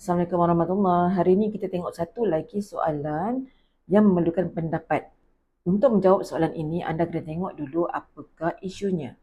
Assalamualaikum warahmatullahi. Hari ini kita tengok satu lagi soalan yang memerlukan pendapat. Untuk menjawab soalan ini, anda kena tengok dulu apakah isunya.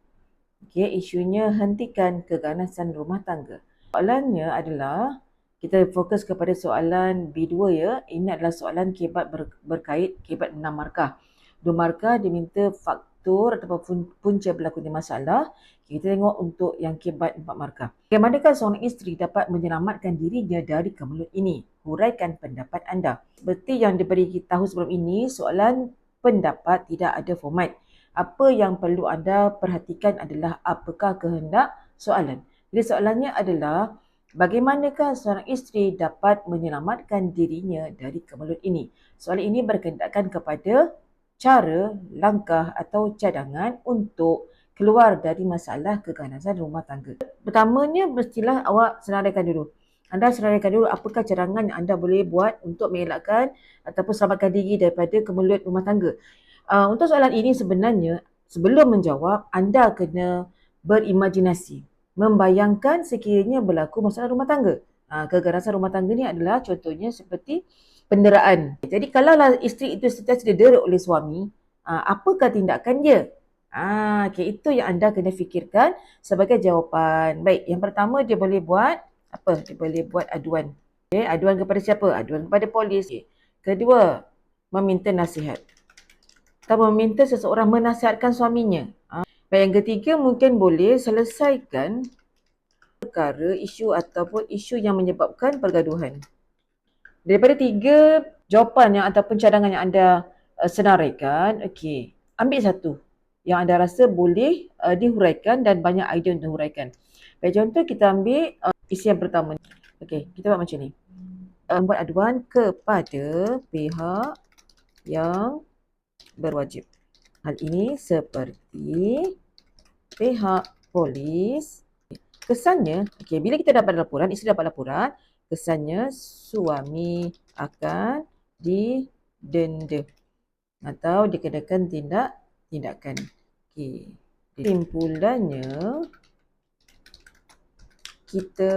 Okey, isunya hentikan keganasan rumah tangga. Soalannya adalah, kita fokus kepada soalan B2 ya. Ini adalah soalan kebat berkait kebat 6 markah. 2 markah diminta faktor ataupun punca berlakunya masalah. Kita tengok untuk yang kebat 4 markah. Bagaimanakah seorang isteri dapat menyelamatkan dirinya dari kemelut ini? Huraikan pendapat anda. Seperti yang diberi tahu sebelum ini, soalan pendapat tidak ada format. Apa yang perlu anda perhatikan adalah apakah kehendak soalan. Jadi soalannya adalah, bagaimanakah seorang isteri dapat menyelamatkan dirinya dari kemelut ini? Soalan ini berkenaan kepada cara, langkah atau cadangan untuk keluar dari masalah keganasan rumah tangga. Pertamanya, mestilah awak senaraikan dulu. Anda senaraikan dulu apakah cadangan yang anda boleh buat untuk mengelakkan ataupun selamatkan diri daripada kemelut rumah tangga. Untuk soalan ini sebenarnya, sebelum menjawab, anda kena berimajinasi, membayangkan sekiranya berlaku masalah rumah tangga. Keganasan rumah tangga ni adalah contohnya seperti penderaan. Jadi kalaulah isteri itu sentiasa didera oleh suami, apakah tindakan dia? Okay, itu yang anda kena fikirkan sebagai jawapan. Baik, yang pertama dia boleh buat apa? Dia boleh buat aduan. Okay, aduan kepada siapa? Aduan kepada polis. Okay. Kedua, meminta nasihat. Atau meminta seseorang menasihatkan suaminya. Baik, yang ketiga mungkin boleh selesaikan perkara, isu ataupun isu yang menyebabkan pergaduhan. Daripada 3 jawapan yang ataupun cadangan yang anda senaraikan, okey, ambil satu yang anda rasa boleh dihuraikan dan banyak idea untuk huraikan. Baik, contoh kita ambil isi yang pertama. Okey, kita buat macam ni. Buat aduan kepada pihak yang berwajib. Hal ini seperti pihak polis. Kesannya, okey, bila kita dapat laporan, isteri dapat laporan, kesannya suami akan didenda atau dikenakan tindakan. Okey. Kesimpulannya, kita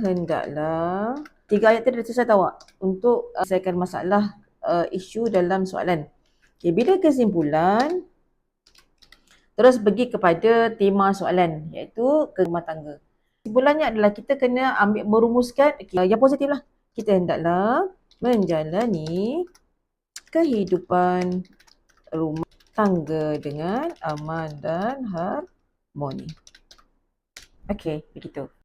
hendaklah 3 ayat tadi dah selesai tahu tak? Untuk selesaikan masalah isu dalam soalan. Okey, bila kesimpulan, terus pergi kepada tema soalan, iaitu ke rumah tangga. Kesimpulannya adalah kita kena ambil merumuskan yang positif lah. Kita hendaklah menjalani kehidupan rumah tangga dengan aman dan harmoni. Okey, begitu.